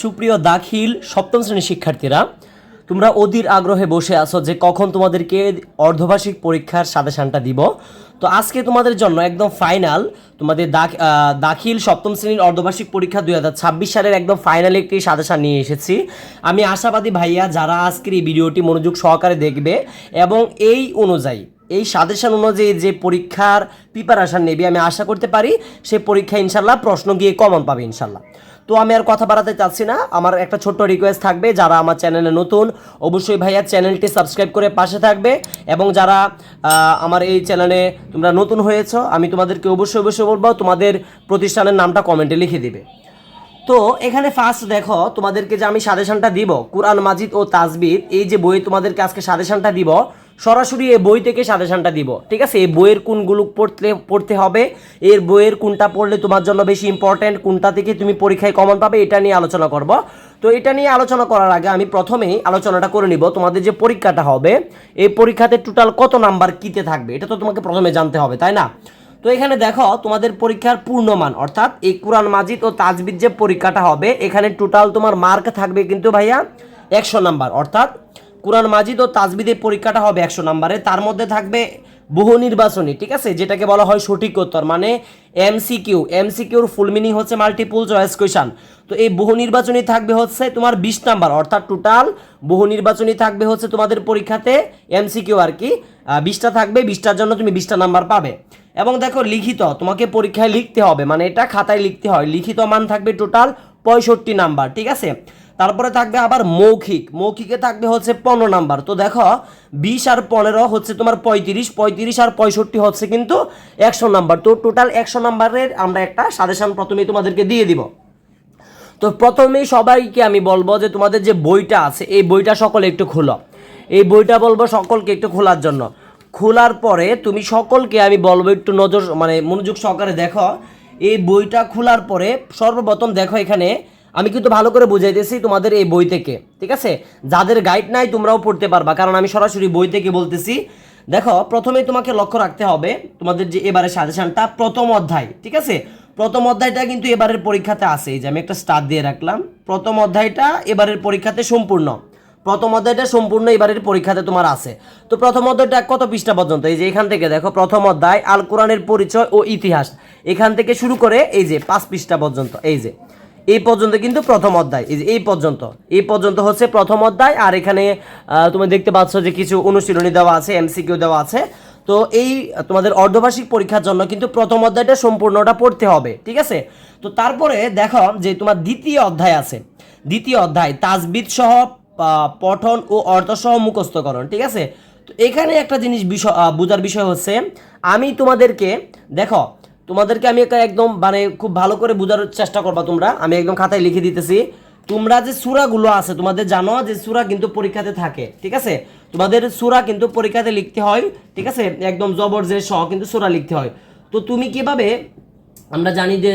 সুপ্রিয় দাখিল সপ্তম শ্রেণীর শিক্ষার্থীরা, তোমরা অধীর আগ্রহে বসে আছো যে কখন তোমাদেরকে অর্ধবার্ষিক পরীক্ষার সাজেশনটা দিব। তো আজকে তোমাদের জন্য একদম ফাইনাল তোমাদের দাখিল সপ্তম শ্রেণীর অর্ধবার্ষিক পরীক্ষা 2026 সালের একদম ফাইনাল একটি সাজেশন নিয়ে এসেছি। আমি আশাবাদী ভাইয়া যারা আজকের এই ভিডিওটি মনোযোগ সহকারে দেখবে এবং এই সাজেশন অনুযায়ী যে পরীক্ষার প্রিপারেশন নেবে, আমি আশা করতে পারি সে পরীক্ষা ইনশাল্লাহ প্রশ্ন গিয়ে কমন পাবে ইনশাল্লাহ। তো আমি আর কথা বাড়াতে চাচ্ছি না, আমার একটা ছোট্ট রিকোয়েস্ট থাকবে, যারা আমার চ্যানেলে নতুন অবশ্যই ভাইয়া চ্যানেলটি সাবস্ক্রাইব করে পাশে থাকবে, এবং যারা আমার এই চ্যানেলে তোমরা নতুন হয়েছো, আমি তোমাদেরকে অবশ্যই বলবো তোমাদের প্রতিষ্ঠানের নামটা কমেন্টে লিখে দিবে। তো এখানে ফার্স্ট দেখো, তোমাদেরকে যে আমি সাজেশনটা দিব কুরআন মাজিদ ও তাজবিদ, এই যে বই তোমাদেরকে আজকে সাজেশনটা দিব, সরাসরি এই বই থেকে সাজেশনটা দিব। ঠিক আছে, এই বইয়ের কোনগুলো পড়তে হবে, এর বইয়ের কোনটা পড়লে তোমার জন্য বেশি ইম্পর্টেন্ট, কোনটা থেকে তুমি পরীক্ষায় কমন পাবে, এটা নিয়ে আলোচনা করব। তো এটা নিয়ে আলোচনা করার আগে আমি প্রথমেই আলোচনাটা করে নিব তোমাদের যে পরীক্ষাটা হবে, এই পরীক্ষাতে টোটাল কত নাম্বার কিতে থাকবে, এটা তো তোমাকে প্রথমে জানতে হবে, তাই না? তো এখানে দেখো, তোমাদের পরীক্ষার পূর্ণমান অর্থাৎ এই কুরআন মাজিদ ও তাজবিদ যে পরীক্ষাটা হবে, এখানে টোটাল তোমার মার্ক থাকবে কিন্তু ভাইয়া 100 নাম্বার। অর্থাৎ কুরআন মাজিদ ও তাজবিদের পরীক্ষাটা হবে 100 নাম্বারে, তার মধ্যে থাকবে বহু নির্বাচনী, ঠিক আছে, যেটাকে বলা হয় সঠিক উত্তর, মানে এমসিকিউর ফুল মিনিং হচ্ছে মাল্টিপল চয়েস কোয়েশ্চন। তো এই বহু নির্বাচনী থাকবে হচ্ছে তোমার 20 নাম্বার, অর্থাৎ টোটাল বহু নির্বাচনী থাকবে হচ্ছে তোমাদের পরীক্ষাতে এমসিকিউ আর কি 20টা থাকবে, 20টার জন্য তুমি 20টা নাম্বার পাবে। এবং দেখো লিখিত, তোমাকে পরীক্ষায় লিখতে হবে, মানে এটা খাতায় লিখতে হয়, লিখিত মান থাকবে টোটাল 65 নাম্বার, ঠিক আছে। তারপরে থাকবে আবার মৌখিকে থাকবে হচ্ছে 15 নাম্বার। তো দেখো 20 আর 15 হচ্ছে তোমার 35 আর 65 হচ্ছে কিন্তু 100 নাম্বার। তো টোটাল 100 নাম্বারের আমরা একটা সাজেশন প্রথমেই তোমাদেরকে দিয়ে দিব। তো প্রথমেই সবাইকে আমি বলবো যে তোমাদের যে বইটা আছে, এই বইটা সকলে একটু খোলো, এই বইটা বলবো সকলকে একটু খোলার জন্য। খোলার পরে তুমি সকলকে আমি বলবো একটু মনোযোগ সহকারে দেখো। এই বইটা খোলার পরে সর্বপ্রথম দেখো, এখানে আমি কিন্তু ভালো করে বুঝাইতেছি তোমাদের এই বই থেকে, ঠিক আছে। যাদের গাইড নাই তোমরাও পড়তে পারবা, কারণ আমি সরাসরি বই থেকে বলতেছি। দেখো প্রথমেই তোমাকে লক্ষ্য রাখতে হবে তোমাদের যে এবারে সাজেশনটা প্রথম অধ্যায়, ঠিক আছে। প্রথম অধ্যায়টা কিন্তু এবারের পরীক্ষাতে আছে, এই যে আমি একটা স্টার দিয়ে রাখলাম, প্রথম অধ্যায়টা এবারের পরীক্ষাতে সম্পূর্ণ, প্রথম অধ্যায়টা সম্পূর্ণ এবারের পরীক্ষাতে তোমার আছে। তো প্রথম অধ্যায়টা কত পৃষ্ঠা পর্যন্ত, এই যে এখান থেকে দেখো প্রথম অধ্যায় আল কোরআনের পরিচয় ও ইতিহাস, এখান থেকে শুরু করে এই যে 5 পৃষ্ঠা পর্যন্ত, এই পর্যন্ত কিন্তু প্রথম অধ্যায়, এই যে এই পর্যন্ত হচ্ছে প্রথম অধ্যায়। আর এখানে তুমি দেখতে পাচ্ছ যে কিছু অনুশীলনী দেওয়া আছে, এমসিকিউ দেওয়া আছে। তো এই তোমাদের অর্ধবার্ষিক পরীক্ষার জন্য কিন্তু প্রথম অধ্যায়টা সম্পূর্ণটা পড়তে হবে, ঠিক আছে। তো তারপরে দেখো যে তোমার দ্বিতীয় অধ্যায় আছে, দ্বিতীয় অধ্যায় তাজবিদ সহ পঠন ও অর্থ সহ মুখস্থকরণ, ঠিক আছে। তো এখানে একটা জিনিস বোঝার বিষয় হচ্ছে, আমি তোমাদেরকে আমি একদম মানে খুব ভালো করে বোঝার চেষ্টা করবা তোমরা, আমি একদম খাতায় লিখে দিতেছি। তোমরা যে সূরাগুলো আছে তোমাদের জানো যে সূরা কিন্তু পরীক্ষাতে থাকে, ঠিক আছে। তোমাদের সূরা কিন্তু পরীক্ষাতে লিখতে হয়, ঠিক আছে, একদম জবর জের সহ কিন্তু সূরা লিখতে হয়। তো তুমি কিভাবে, আমরা জানি যে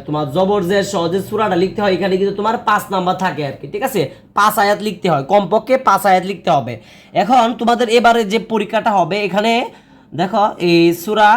তোমার জবর জের সহ যে সূরাটা লিখতে হয়, এখানে কিন্তু তোমার 5 নাম্বার থাকে আর কি, ঠিক আছে। 5 আয়াত লিখতে হয়, কমপক্ষে 5 আয়াত লিখতে হবে। এখন তোমাদের এবারে যে পরীক্ষাটা হবে, এখানে দেখো এই সূরা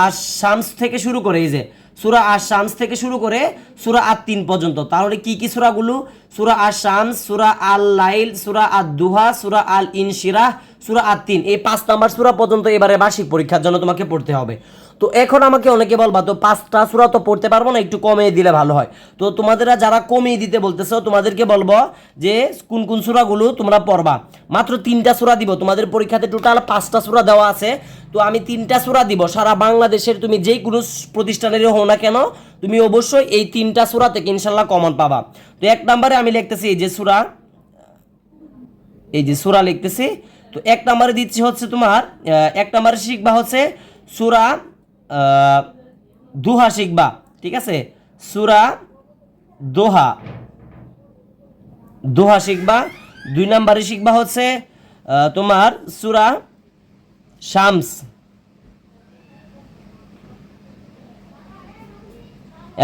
আশ-শামস থেকে শুরু করে, এই যে সূরা আশ-শামস থেকে শুরু করে সূরা আত-তিন পর্যন্ত। তাহলে কি কি সূরাগুলো? সূরা আশ-শামস, সূরা আল-লাইল, সূরা আদ-দুহা, সূরা আল-ইনশিরাহ, সূরা আত-তিন, এই 5 নাম্বার সূরা পর্যন্ত এবারে বার্ষিক পরীক্ষার জন্য তোমাকে পড়তে হবে। তো এখন আমাকে অনেকে বলবা, তো 5টা সূরা তো পড়তে পারবো না, একটু কমিয়ে দিলে ভালো হয়। তো তোমাদের যারা কমিয়ে দিতে বলতেছো, তোমাদেরকে বলবো যে কোন কোন সূরাগুলো তোমরা পড়বা। মাত্র 3টা সূরা দিব, তোমাদের পরীক্ষাতে টোটাল 5টা সূরা দেওয়া আছে। তো আমি 3টা সূরা দিব, সারা বাংলাদেশের তুমি যেই কোনো প্রতিষ্ঠানেরই হও না কেন, তুমি অবশ্যই এই 3টা সূরা থেকে ইনশাল্লাহ কমন পাবা। তো 1 নম্বরে আমি লিখতেছি এই যে সূরা লিখতেছি। তো 1 নম্বরে দিচ্ছি হচ্ছে তোমার 1 নম্বরে শিখবা হচ্ছে সূরা দুহা শিখবা, ঠিক আছে। সূরা দোহা শিখবা। 2 নম্বরে শিখবা হচ্ছে তোমার সূরা শামস,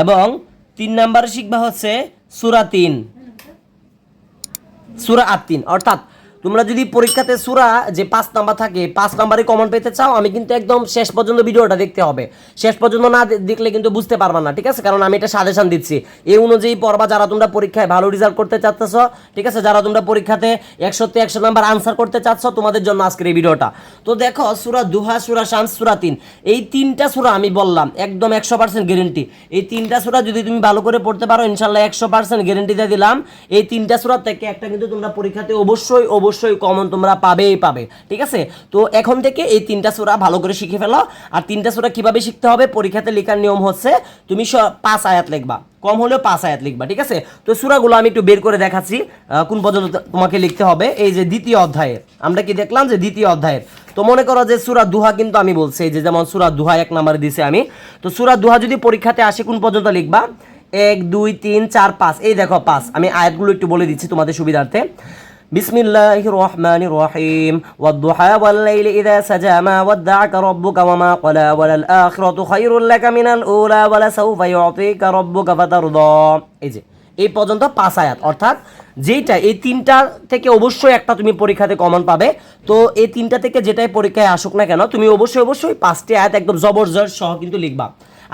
এবং 3 নম্বরে শিখবা হচ্ছে সূরা আত-তিন। অর্থাৎ তোমরা যদি পরীক্ষাতে সূরা যে 5 নাম্বার থাকে 5 নাম্বারে কমন পেতে চাও, আমি কিন্তু একদম শেষ পর্যন্ত ভিডিওটা দেখতে হবে। শেষ পর্যন্ত না দেখলে কিন্তু বুঝতে পারবা না, ঠিক আছে? কারণ আমি এটা সাজেশন দিচ্ছি, এই অনুযায়ী পড়বা যারা তোমরা পরীক্ষায় ভালো রেজাল্ট করতে চাচ্ছ, ঠিক আছে? যারা তোমরা পরীক্ষাতে 100তে 100 নাম্বার আনসার করতে চাচ্ছ, তোমাদের জন্য আজকের এই ভিডিওটা। তো দেখো সূরা দুহা, সূরা শামস, সূরা 3, এই 3টা সূরা আমি বললাম একদম 100% গ্যারান্টি। এই 3টা সূরা যদি তুমি ভালো করে পড়তে পারো, ইনশাআল্লাহ 100% গ্যারান্টি দিয়ে দিলাম, এই 3টা সূরা থেকে একটা কিন্তু তোমরা পরীক্ষাতে অবশ্যই কমন তোমরা পাবে, ঠিক আছে? তো এখন থেকে এই 3টা সূরা ভালো করে শিখে ফেলো। আর 3টা সূরা কিভাবে শিখতে হবে, পরীক্ষাতে লেখার নিয়ম হচ্ছে তুমি 5 আয়াত লিখবা, কম হলেও 5 আয়াত লিখবা, ঠিক আছে? তো সূরাগুলো আমি একটু বের করে দেখাচ্ছি কোন পর্যন্ত তোমাকে লিখতে হবে। এই যে দ্বিতীয় অধ্যায়ের আমরা কি দেখলাম যে দ্বিতীয় অধ্যায়ের, তো মনে করো যে সূরা দুহা কিন্তু আমি বলছি, এই যে যেমন সূরা দুহা 1 নম্বরে দিছি আমি। তো সূরা দুহা যদি পরীক্ষাতে আসে কোন পর্যন্ত লিখবা, 1 2 3 4 5, এই দেখো 5। আমি আয়াতগুলো একটু বলে দিচ্ছি তোমাদের সুবিধার্থে। বিসমিল্লাহির রহমানির রহিম, ওয়াদ-দুহা ওয়াল-লাইলি ইযা সাজা মা ওয়াদ্দা'আকা রাব্বুকা ওয়া মা ক্বালা ওয়ালাল আখিরাতু খায়রুল লাকা মিনাল উলা ওয়া লাসাউফা ইউ'তিকা রাব্বুকা ফাতারদা। এই যে এই পর্যন্ত 5 আয়াত, অর্থাৎ যেটা এই 3টা থেকে অবশ্যই একটা তুমি পরীক্ষাতে কমন পাবে। তো এই 3টা থেকে যেটাই পরীক্ষায় আসুক না কেন, তুমি অবশ্যই 5টি আয়াত একদম জবরদস্ত সহ কিন্তু লিখবা।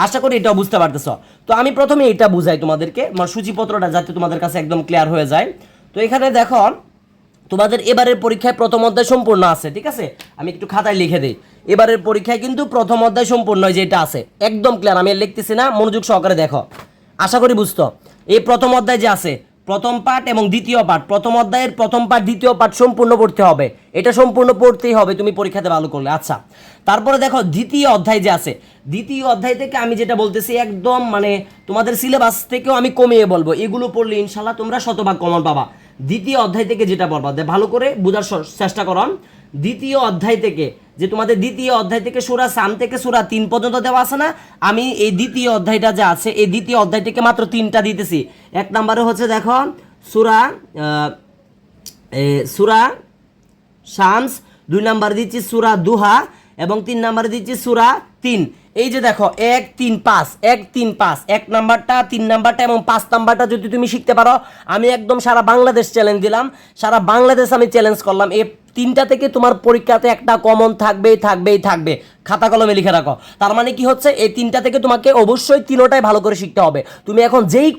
আশা করি এটাও বুঝতে পারতেছ। তো আমি প্রথমে এটা বুঝাই তোমাদেরকে, আমার সূচিপত্রটা যাতে তোমাদের কাছে একদম ক্লিয়ার হয়ে যায়। তো এখানে দেখো তোমাদের এবারের পরীক্ষায় প্রথম অধ্যায় সম্পূর্ণ আছে, ঠিক আছে? আমি একটু খাতায় লিখে দিই, এবারের পরীক্ষায় কিন্তু প্রথম অধ্যায় সম্পূর্ণ যেটা আছে একদম ক্লিয়ার, আমি লিখতেছি না, মনোযোগ সহকারে দেখো, আশা করি বুঝতো। এই প্রথম অধ্যায় যে আছে, প্রথম পাঠ এবং দ্বিতীয় পাঠ, প্রথম অধ্যায়ের প্রথম পাঠ দ্বিতীয় পাঠ সম্পূর্ণ পড়তে হবে, এটা সম্পূর্ণ পড়তেই হবে তুমি পরীক্ষাতে ভালো করলে। আচ্ছা, তারপরে দেখো দ্বিতীয় অধ্যায় যে আছে, দ্বিতীয় অধ্যায় থেকে আমি যেটা বলতেছি একদম মানে তোমাদের সিলেবাস থেকেও আমি কমিয়ে বলবো, এগুলো পড়লে ইনশাল্লাহ তোমরা শতভাগ কমন পাবা। দ্বিতীয় অধ্যায় থেকে যেটা পড়বা ভালো করে বোঝার চেষ্টা করো। দ্বিতীয় অধ্যায় থেকে যে তোমাদের দ্বিতীয় অধ্যায় থেকে সূরা সাম থেকে সূরা 3 পর্যন্ত দেওয়া আছে না, আমি এই দ্বিতীয় অধ্যায়টা যে আছে এই দ্বিতীয় অধ্যায় থেকে মাত্র 3টা দিতেছি। 1 নম্বরে হচ্ছে দেখো সূরা শামস, 2 নাম্বার দিচ্ছি সূরা দুহা এবং 3 নাম্বারে দিচ্ছি সূরা 3। এই যে দেখো 1 3 5 1 3 5, 1 নাম্বারটা 3 নাম্বারটা এবং 5 নাম্বারটা যদি তুমি শিখতে পারো, আমি একদম সারা বাংলাদেশ চ্যালেঞ্জ দিলাম, সারা বাংলাদেশ আমি চ্যালেঞ্জ করলাম, এই 3টা থেকে তোমার পরীক্ষাতে একটা কমন থাকবেই। খাতা কলমে লিখে রাখো। তার মানে কি হচ্ছে, এই 3টা থেকে তোমাকে অবশ্যই 3টাই ভালো করে শিখতে হবে। তুমি এখন যেই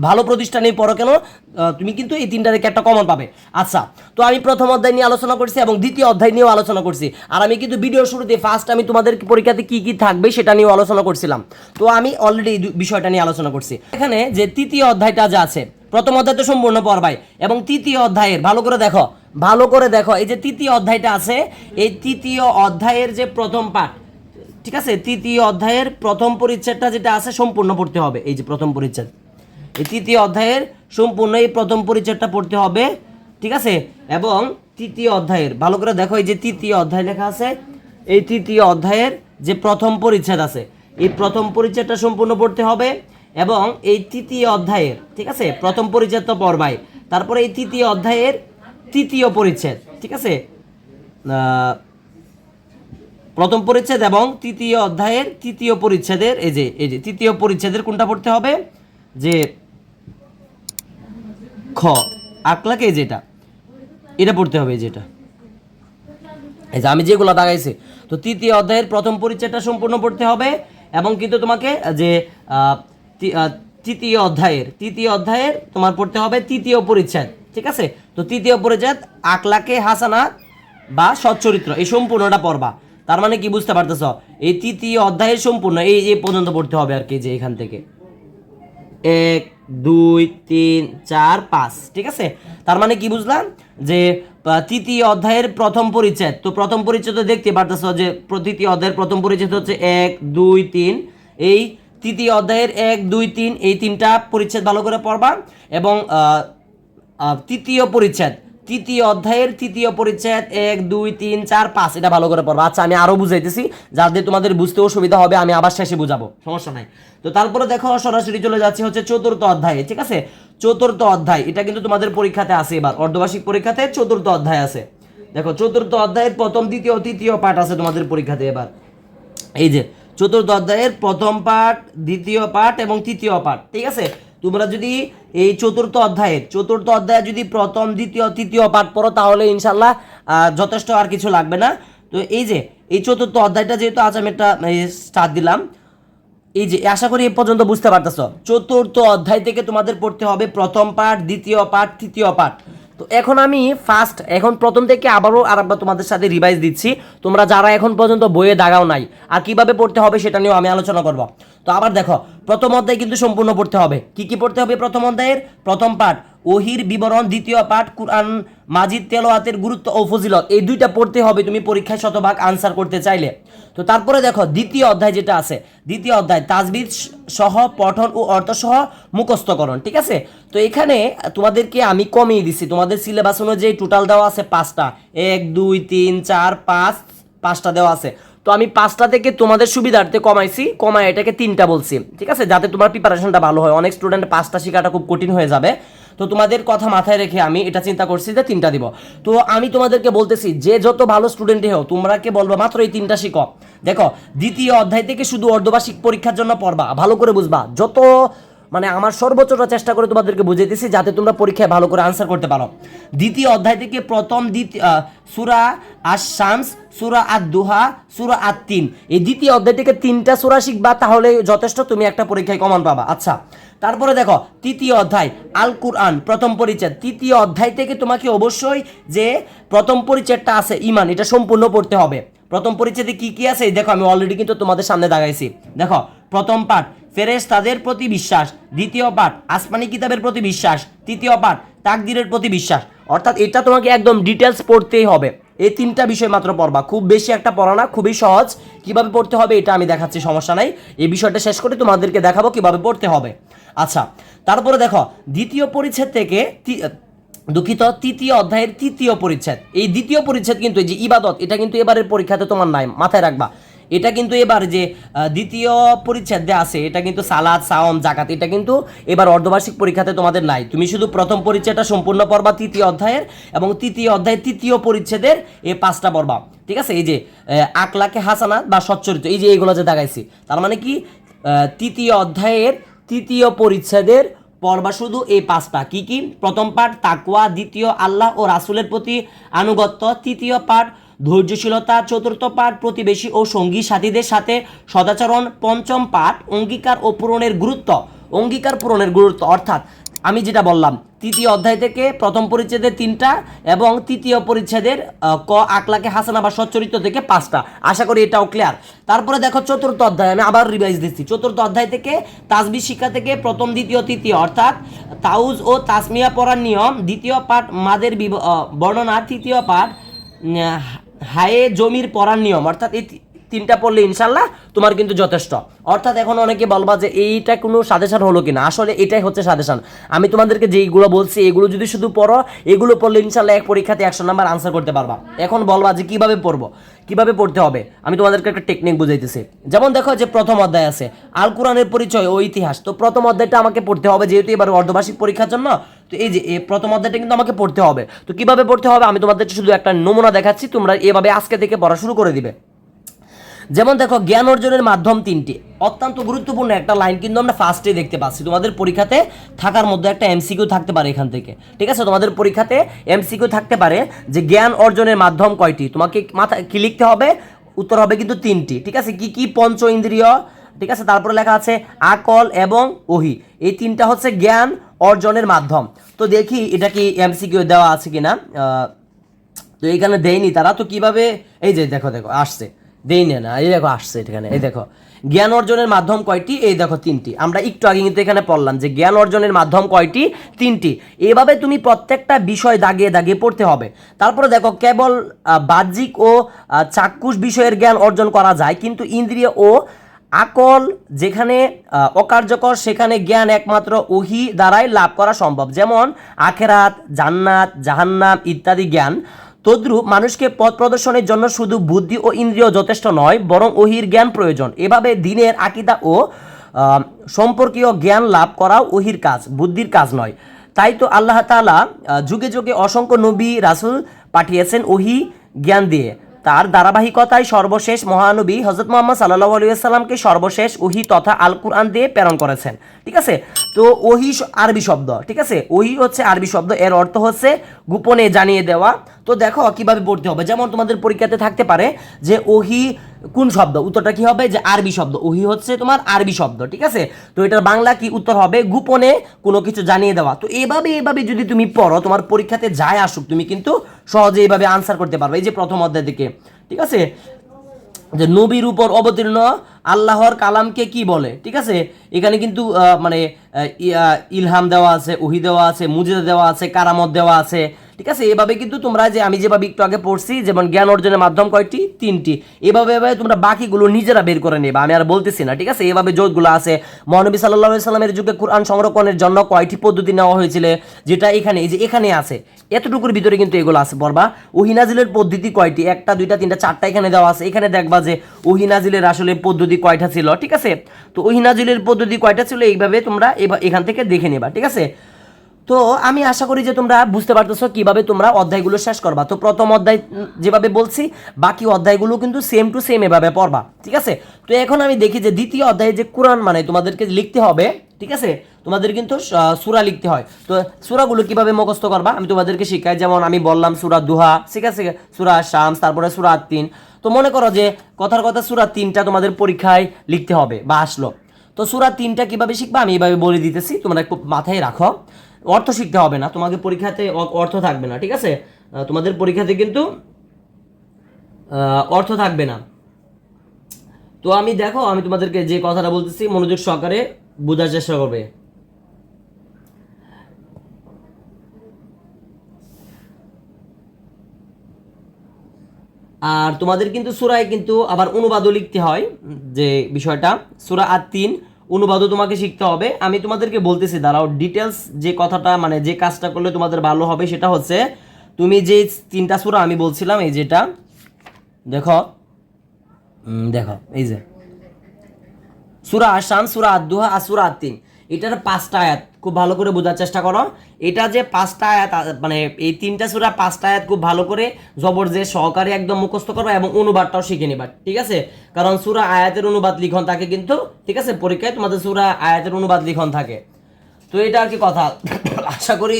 ভালো প্রতিষ্ঠানে পড়ো কেন, তুমি কিন্তু এই 3টা থেকে একটা কমন পাবে। আচ্ছা, তো আমি প্রথম অধ্যায় নিয়ে আলোচনা করছি এবং দ্বিতীয় অধ্যায় নিয়েও আলোচনা করছি। আর আমি কিন্তু ভিডিও শুরুতে ফার্স্ট আমি তোমাদের পরীক্ষাতে কি থাকবে সেটা নিয়েও আলোচনা করছিলাম। তো আমি অলরেডি এই বিষয়টা নিয়ে আলোচনা করছি। এখানে যে তৃতীয় অধ্যায়টা যা আছে, প্রথম অধ্যায় তো সম্পূর্ণ পড়বাই, এবং তৃতীয় অধ্যায়ের ভালো করে দেখো এই যে তৃতীয় অধ্যায়টা আছে, এই তৃতীয় অধ্যায়ের যে প্রথম পাঠ, ঠিক আছে? তৃতীয় অধ্যায়ের প্রথম পরিচ্ছেদটা যেটা আছে সম্পূর্ণ পড়তে হবে। এই যে প্রথম পরিচ্ছেদ, এই তৃতীয় অধ্যায়ের সম্পূর্ণ এই প্রথম পরিচ্ছেদটা পড়তে হবে, ঠিক আছে? এবং তৃতীয় অধ্যায়ের ভালো করে দেখো, এই যে তৃতীয় অধ্যায় লেখা আছে, এই তৃতীয় অধ্যায়ের যে প্রথম পরিচ্ছেদ আছে, এই প্রথম পরিচ্ছেদটা সম্পূর্ণ পড়তে হবে। এবং এই তৃতীয় অধ্যায়ের, ঠিক আছে, প্রথম পরিচ্ছেদ তো পড়বাই, তারপরে এই তৃতীয় অধ্যায়ের তৃতীয় পরিচ্ছেদ, ঠিক আছে, প্রথম পরিচ্ছেদ এবং তৃতীয় অধ্যায়ের তৃতীয় পরিচ্ছেদের এই যে তৃতীয় পরিচ্ছেদের কোনটা পড়তে হবে, যে খ আকলাকে যেটা, এটা পড়তে হবে, যেটা এই যে আমি যেগুলো দাগাইছি। তো তৃতীয় অধ্যায়ের প্রথম পরিচ্ছেদটা সম্পূর্ণ পড়তে হবে এবং কিন্তু তোমাকে যে তৃতীয় অধ্যায়ের তোমার পড়তে হবে তৃতীয় পরিচ্ছেদ, ঠিক আছে? তো তৃতীয় পরিচ্ছেদ আকলাকে হাসানা বা সচ্চরিত্র, এই সম্পূর্ণটা পড়বা। তার মানে কি বুঝতে পারতেছ, এই তৃতীয় অধ্যায়ের সম্পূর্ণ এই পর্যন্ত পড়তে হবে আর কি, যে এখান থেকে 1 2 3 4 5, ঠিক আছে? তার মানে কি বুঝলাম, যে তৃতীয় অধ্যায়ের প্রথম পরিচ্ছেদ, তো প্রথম পরিচ্ছেদ দেখতে পারতেছ যে তৃতীয় অধ্যায়ের প্রথম পরিচ্ছেদ হচ্ছে 1 2 3, এই তৃতীয় অধ্যায়ের 1 2 3 এই 3টা পরিচ্ছেদ ভালো করে পড়বা। এবং তৃতীয় অধ্যায়ের তৃতীয় পরিচ্ছেদ 1 2 3 4 5 এটা ভালো করে পড়বা। আচ্ছা, আমি আরো বুঝাইতেছি যাতে তোমাদের বুঝতে অসুবিধা হবে, আমি আবার শেষে বুঝাবো, সমস্যা নাই। তো তারপরে দেখো সরাসরি চলে যাচ্ছি হচ্ছে চতুর্থ অধ্যায়ে, ঠিক আছে? চতুর্থ অধ্যায় এটা কিন্তু তোমাদের পরীক্ষাতে আছে, এবার অর্ধবার্ষিক পরীক্ষাতে চতুর্থ অধ্যায় আছে। দেখো চতুর্থ অধ্যায়ের প্রথম দ্বিতীয় তৃতীয় পাঠ আছে তোমাদের পরীক্ষাতে। এবার এই যে চতুর্থ অধ্যায়ের প্রথম পাঠ, দ্বিতীয় পাঠ এবং তৃতীয় পাঠ, ঠিক আছে? তোমরা যদি এই চতুর্থ অধ্যায়ে যদি প্রথম দ্বিতীয় তৃতীয় পাঠ পড়ো তাহলে ইনশাল্লাহ যথেষ্ট, আর কিছু লাগবে না। তো এই যে এই চতুর্থ অধ্যায়টা যেহেতু আজ আমি একটা স্টার্ট দিলাম, এই যে আশা করি এ পর্যন্ত বুঝতে পারতেছ। চতুর্থ অধ্যায় থেকে তোমাদের পড়তে হবে প্রথম পাঠ, দ্বিতীয় পাঠ, তৃতীয় পাঠ। তো এখন আমি এখন প্রথম থেকে আবারও আরেকবার তোমাদের সাথে রিভাইজ দিচ্ছি, তোমরা যারা এখন পর্যন্ত বইয়ে দাগাও নাই আর কিভাবে পড়তে হবে সেটা নিয়েও আমি আলোচনা করব। তো আবার দেখো, প্রথম অধ্যায় কিন্তু সম্পূর্ণ পড়তে হবে। কি কি পড়তে হবে প্রথম অধ্যায়ের? প্রথম পাঠ ওহির বিবরণ, দ্বিতীয় পাঠ কুরআন মাজিদ তেলাওয়াতের গুরুত্ব ও ফজিলত, এই দুইটা পড়তে হবে তুমি পরীক্ষায় শতভাগ আনসার করতে চাইলে। তো তারপরে দেখো দ্বিতীয় অধ্যায় যেটা আছে, দ্বিতীয় অধ্যায় তাজবিদ সহ পঠন ও অর্থ সহ মুখস্থকরণ, ঠিক আছে। তো এখানে তোমাদেরকে আমি কমিয়ে দিচ্ছি, তোমাদের সিলেবাস অনুযায়ী টোটাল দেওয়া আছে 5টা, 1 2 3 4 5, 5টা দেওয়া আছে। তো আমি 5টা থেকে তোমাদের সুবিধার্থে কমায় এটাকে 3টা বলছি, ঠিক আছে, যাতে তোমার প্রিপারেশনটা ভালো হয়। অনেক স্টুডেন্ট 5টা শেখাটা খুব কঠিন হয়ে যাবে, তো তোমাদের কথা মাথায় রেখে আমি এটা চিন্তা করছি যে 3টা দিব। তো আমি তোমাদেরকে বলতেছি যে যত ভালো স্টুডেন্টই হও তোমরা কে বলবো মাত্র এই 3টা শিখো। দেখো দ্বিতীয় অধ্যায় থেকে শুধু অর্ধবার্ষিক পরীক্ষার জন্য পড়বা, ভালো করে বুঝবা, যত মানে আমার সর্বোচ্চটা চেষ্টা করে তোমাদেরকে বুঝাইতেছি যাতে তোমরা পরীক্ষায় ভালো করে আনসার করতে পারো। দ্বিতীয় অধ্যায় থেকে প্রথম সূরা আশ-শামস, সূরা আদ-দুহা, সূরা আত-তিন, এই দ্বিতীয় অধ্যায় থেকে 3টা সূরা শিখবা, তাহলে যথেষ্ট, তুমি একটা পরীক্ষায় কমন পাবা। আচ্ছা, তারপরে দেখো তৃতীয় অধ্যায় আল কুরআন প্রথম পরিচ্ছেদ। তৃতীয় অধ্যায় থেকে তোমাকে অবশ্যই যে প্রথম পরিচ্ছেদটা আছে ঈমান, এটা সম্পূর্ণ পড়তে হবে। প্রথম পরিচ্ছেদে কি কি আছে দেখো, আমি অলরেডি কিন্তু তোমাদের সামনে দাগাইছি। দেখো প্রথম পাঠ ফেরেশতাদের প্রতি বিশ্বাস, দ্বিতীয় পাঠ আসমানি কিতাবের প্রতি বিশ্বাস, তৃতীয় পাঠ তাকদীরের প্রতি বিশ্বাস। অর্থাৎ এটা তোমাকে একদম ডিটেলস পড়তেই হবে। এই 3টা বিষয় মাত্র পড়বা, খুব বেশি একটা পড়া না, খুবই সহজ। কিভাবে পড়তে হবে এটা আমি দেখাচ্ছি, সমস্যা নাই। এই বিষয়টা শেষ করে তোমাদেরকে দেখাবো কিভাবে পড়তে হবে। আচ্ছা, তারপরে দেখো দ্বিতীয় পরিচ্ছেদ থেকে তৃতীয় অধ্যায়ের তৃতীয় পরিচ্ছেদ। এই দ্বিতীয় পরিচ্ছেদ কিন্তু এই যে ইবাদত, এটা কিন্তু এবারের পরীক্ষাতে তোমার নাই, মাথায় রাখবা। এটা কিন্তু এবার যে দ্বিতীয় পরিচ্ছেদে আছে, এটা কিন্তু সালাত, সাওম, জাকাত, এটা কিন্তু এবার অর্ধবার্ষিক পরীক্ষাতে তোমাদের নাই। তুমি শুধু প্রথম পরিচ্ছেদটা সম্পূর্ণ পড়বা তৃতীয় অধ্যায়ের, এবং তৃতীয় অধ্যায়ের তৃতীয় পরিচ্ছেদের এই 5টা পড়বা, ঠিক আছে। এই যে আখলাকে হাসানাত বা সচ্চরিত্র, এই যে এইগুলো যে দেখাইছি, তার মানে কি তৃতীয় অধ্যায়ের তৃতীয় পরিচ্ছেদের পড়বা শুধু এই 5টা। কি কি? প্রথম পাঠ তাকওয়া, দ্বিতীয় আল্লাহ ও রাসূলের প্রতি আনুগত্য, তৃতীয় পাঠ ধৈর্যশীলতা, চতুর্থ পাঠ প্রতিবেশী ও সঙ্গী সাথীদের সাথে সদাচরণ, পঞ্চম পাঠ অঙ্গীকার পূরণের গুরুত্ব। অর্থাৎ আমি যেটা বললাম, তৃতীয় অধ্যায় থেকে প্রথম পরিচ্ছেদের 3টা এবং তৃতীয় পরিচ্ছেদের আখলাকে হাসানা বা সচ্চরিত্র থেকে 5টা। আশা করি এটাও ক্লিয়ার। তারপরে দেখো চতুর্থ অধ্যায়, আমি আবার রিভাইজ দিচ্ছি। চতুর্থ অধ্যায় থেকে তাসবিহ শিক্ষা থেকে প্রথম দ্বিতীয় তৃতীয়, অর্থাৎ তাউজ ও তাসমিয়া পড়ার নিয়ম, দ্বিতীয় পাঠ মাদের বর্ণনা, তৃতীয় পাঠ হায়ে জমির পড়ার নিয়ম। অর্থাৎ এই 3টা পড়লে ইনশাল্লাহ তোমার কিন্তু যথেষ্ট। অর্থাৎ এখন অনেকে বলবা যে এইটা কোনো সাজেশন হলো কিনা, আসলে এটাই হচ্ছে সাজেশন। আমি তোমাদেরকে যেইগুলো বলছি এগুলো যদি শুধু পড়ো, এগুলো পড়লে ইনশাল্লাহ এক পরীক্ষাতে 100 নাম্বার আনসার করতে পারবা। এখন বলবা যে কিভাবে পড়বো, কিভাবে পড়তে হবে, আমি তোমাদেরকে একটা টেকনিক বুঝাইতেছি। যেমন দেখো যে প্রথম অধ্যায় আছে আল কোরআনের পরিচয় ও ইতিহাস, তো প্রথম অধ্যায়টা আমাকে পড়তে হবে, যেহেতু এবার অর্ধবার্ষিক পরীক্ষার জন্য। তো এই যে এই প্রথম অধ্যায়টা কিন্তু আমাকে পড়তে হবে। তো কিভাবে পড়তে হবে আমি তোমাদের শুধু একটা নমুনা দেখাচ্ছি, তোমরা এভাবে আজকে থেকে পড়া শুরু করে দিবে। যেমন দেখো জ্ঞান অর্জনের মাধ্যম 3টি, অত্যন্ত গুরুত্বপূর্ণ একটা লাইন কিন্তু আমরা ফার্স্টে দেখতে পাচ্ছি। তোমাদের পরীক্ষাতে থাকার মধ্যে একটা এমসিকিউ থাকতে পারে এখান থেকে, ঠিক আছে। তোমাদের পরীক্ষাতে এমসিকিউ থাকতে পারে যে জ্ঞান অর্জনের মাধ্যম কয়টি, তোমাকে মাথা কি লিখতে হবে, উত্তর হবে কিন্তু 3টি, ঠিক আছে। কি কি? পঞ্চ ইন্দ্রিয়, ঠিক আছে। তারপরে লেখা আছে আকল এবং ওহি, এই 3টা হচ্ছে জ্ঞান অর্জনের মাধ্যম। তো দেখি এটা কি এমসিকিউ দেওয়া আছে কিনা। তো এইখানে দেয়নি তারা, তো কিভাবে, এই যে দেখো আসছে, দেই না, এই দেখো আসছে এখানে, এই দেখো জ্ঞান অর্জনের মাধ্যম কয়টি, এই দেখো 3টি। আমরা একটু আগে কিন্তু এখানে পড়লাম যে জ্ঞান অর্জনের মাধ্যম কয়টি, 3টি। এভাবে তুমি প্রত্যেকটা বিষয় দাগিয়ে দাগিয়ে পড়তে হবে। তারপরে দেখো কেবল বাহ্যিক ও চাক্ষুষ বিষয়ের জ্ঞান অর্জন করা যায়, কিন্তু ইন্দ্রিয় ও আকল যেখানে অকার্যকর সেখানে জ্ঞান একমাত্র ওহী দ্বারাই লাভ করা সম্ভব। যেমন আখেরাত, জান্নাত, জাহান্নাম ইত্যাদি জ্ঞান। তদ্রূপ মানুষকে পথ প্রদর্শনের জন্য শুধু বুদ্ধি ও ইন্দ্রিয় যথেষ্ট নয়, বরং ওহির জ্ঞান প্রয়োজন। এভাবে দিনের আকীদা ও সম্পর্কীয় জ্ঞান লাভ করাও ওহির কাজ, বুদ্ধির কাজ নয়। তাই তো আল্লাহ তাআলা যুগে যুগে অসংখ্য নবী রাসূল পাঠিয়েছেন ওহি জ্ঞান দিয়ে। তার ধারাবাহিকতায় সর্বশেষ মহানবী হযরত মুহাম্মদ সাল্লাল্লাহু আলাইহি ওয়াসাল্লামকে সর্বশেষ ওহী তথা আল কুরআন দিয়ে প্রেরণ করেছেন। ঠিক আছে, তো ওহী আরবি শব্দ, ঠিক আছে, ওহী হচ্ছে আরবি শব্দ, এর অর্থ হচ্ছে গোপনে জানিয়ে দেওয়া। তো দেখো কিভাবে পড়তে হবে, যেমন তোমাদের পরীক্ষাতে থাকতে পারে যে ওহী কোন শব্দ, উত্তরটা কি হবে যে আরবি শব্দ, ওহী হচ্ছে তোমার আরবি শব্দ। ঠিক আছে, তো এটার বাংলা কি উত্তর হবে গোপনে কোনো কিছু জানিয়ে দেওয়া। তো এভাবে যদি তুমি পড়ো, তোমার পরীক্ষাতে যাই আসুক তুমি কিন্তু সহজে এইভাবে আনসার করতে পারবে। এই যে প্রথম অধ্যায় থেকে, ঠিক আছে, যে নবীর উপর অবতীর্ণ আল্লাহর কালামকে কি বলে। ঠিক আছে, এখানে কিন্তু মানে ইলহাম দেওয়া আছে, ওহী দেওয়া আছে, মুজিজা দেওয়া আছে, কারামত দেওয়া আছে। ঠিক আছে, এভাবে কিন্তু তোমরা যে আমি যেভাবে একটু আগে পড়ছি, যেমন জ্ঞান অর্জনের মাধ্যম কয়টি, 3টি, এভাবে তোমরা বাকিগুলো নিজেরা বের করে নেবা, আমি আর বলতেছি না। ঠিক আছে, এভাবে যোগগুলো আছে। মহানবী সাল্লাল্লাহু আলাইহি সাল্লামের যুগে কোরআন সংরক্ষণের জন্য কয়টি পদ্ধতি নেওয়া হয়েছিল, যেটা এখানে এই যে এখানে আছে, এতটুকুর ভিতরে কিন্তু এগুলো আছে পড়বা। ওহী নাজিলের পদ্ধতি কয়টি, 1টা 2টা 3টা 4টা এখানে দেওয়া আছে। এখানে দেখবা যে ওহী নাজিলের আসলে পদ্ধতি কয়টা ছিল। ঠিক আছে, তো ওহী নাজিলের পদ্ধতি কয়টা ছিল এইভাবে তোমরা এখান থেকে দেখে নেবা। ঠিক আছে, তো আমি আশা করি যে তোমরা বুঝতে পারতেছো কিভাবে তোমরা অধ্যায়গুলো শেষ করবা। তো প্রথম অধ্যায় যেভাবে বলছি, বাকি অধ্যায়গুলো কিন্তু সেম টু সেম এভাবে পড়বা। ঠিক আছে, তো এখন আমি দেখি যে দ্বিতীয় অধ্যায়ে যে কোরআন মানে তোমাদেরকে লিখতে হবে। ঠিক আছে, তোমাদের কিন্তু সূরা লিখতে হয়। তো সূরাগুলো কিভাবে মুখস্থ করবা আমি তোমাদেরকে শিখাই। যেমন আমি বললাম সূরা দুহা, ঠিক আছে, সূরা শামস, তারপরে সূরা তিন। তো মনে করো যে কথার কথা সূরা 3টা তোমাদের পরীক্ষায় লিখতে হবে বা আসলো। তো সূরা 3টা কিভাবে শিখবা আমি এইভাবে বলে দিতেছি, তোমরা একটু মাথায় রাখো। অর্থ শিখতে হবে না, তোমাদের পরীক্ষাতে অর্থ থাকবে না। ঠিক আছে, তোমাদের পরীক্ষাতে কিন্তু অর্থ থাকবে না। তো আমি দেখো, আমি তোমাদেরকে যে কথাটা বলতেছি মনোযোগ সহকারে বোঝার চেষ্টা করবে। আর তোমাদের কিন্তু সূরায় কিন্তু আবার অনুবাদও লিখতে হয়, যে বিষয়টা সূরা তিন অনুবাদও তোমাকে শিখতে হবে। আমি তোমাদেরকে বলতেছি, দাঁড়াও, ডিটেলস যে কথাটা মানে যে কাজটা করলে তোমাদের ভালো হবে সেটা হচ্ছে, তুমি যে 3টা সূরা আমি বলছিলাম, এই যেটা দেখো, দেখো এই যে সূরা শামস, সূরা আদ-দুহা আর সূরা তিন, এটার 5টা আয়াত খুব ভালো করে বোঝার চেষ্টা করো। এটা যে 5টা আয়াত মানে এই 3টা সূরা 5টা আয়াত খুব ভালো করে জবর যে সহকারে একদম মুখস্থ করবা এবং অনুবাদটাও শিখে নিবা। ঠিক আছে, কারণ সূরা আয়াতের অনুবাদ লিখন থাকে কিন্তু, ঠিক আছে, পরীক্ষায় তোমাদের সূরা আয়াতের অনুবাদ লিখন থাকে। তো এটা আর কি কথা, আশা করি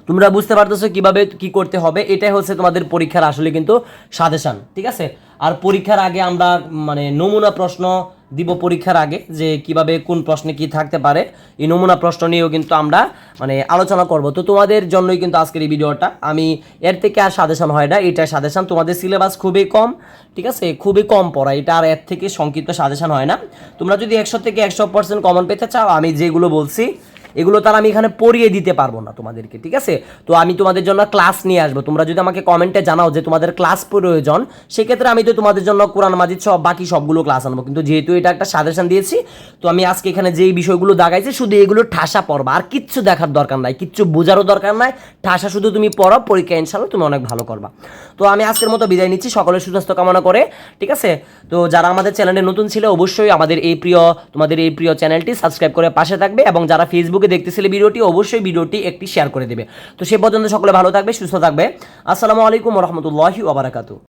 তোমরা বুঝতে পারতেছো কিভাবে কি করতে হবে। এটাই হচ্ছে তোমাদের পরীক্ষার আসলে কিন্তু সাজেশন। ঠিক আছে, আর পরীক্ষার আগে আমরা মানে নমুনা প্রশ্ন দিব পরীক্ষার আগে, যে কিভাবে কোন প্রশ্নে কি থাকতে পারে, এই নমুনা প্রশ্ন নিয়েও কিন্তু আমরা মানে আলোচনা করব। তো তোমাদের জন্যই কিন্তু আজকের এই ভিডিওটা, আমি এর থেকে আর সাজেশন হয় না, এটা সাজেশন। তোমাদের সিলেবাস খুবই কম, ঠিক আছে, খুবই কম পড়া, এটা আর এর থেকে সংক্ষিপ্ত সাজেশন হয় না। তোমরা যদি 100 থেকে 100% কমন পেতে চাও, আমি যেগুলো বলছি এগুলো তার আমি এখানে পড়িয়ে দিতে পারবো না তোমাদেরকে। ঠিক আছে, তো আমি তোমাদের জন্য ক্লাস নিয়ে আসবো। তোমরা যদি আমাকে কমেন্টে জানাও যে তোমাদের ক্লাস প্রয়োজন, সেক্ষেত্রে আমি তো তোমাদের জন্য কোরআন মাজিদ সব বাকি সবগুলো ক্লাস আনবো। কিন্তু যেহেতু এটা একটা সাজেশন দিয়েছি, তো আমি আজকে এখানে যেই বিষয়গুলো দাগাইছি শুধু এগুলো ঠাসা পড়বা, আর কিচ্ছু দেখার দরকার নাই, কিচ্ছু বোঝারও দরকার নাই, ঠাসা শুধু তুমি পড়ো, পরীক্ষা ইনশাআল্লাহ তুমি অনেক ভালো করবা। তো আমি আজকের মতো বিদায় নিচ্ছি, সকলের সুস্বাস্থ্য কামনা করে। ঠিক আছে, তো যারা আমাদের চ্যানেলে নতুন ছিল অবশ্যই আমাদের এই তোমাদের এই প্রিয় চ্যানেলটি সাবস্ক্রাইব করে পাশে থাকবে, এবং যারা ফেসবুকে দেখতেছিলে ভিডিওটি অবশ্যই ভিডিওটি একটি শেয়ার করে দেবে। তো সে পর্যন্ত সকলে ভালো থাকবে, সুস্থ থাকবে। আসসালামু আলাইকুম ওয়া রাহমাতুল্লাহি ওয়া বারাকাতুহু।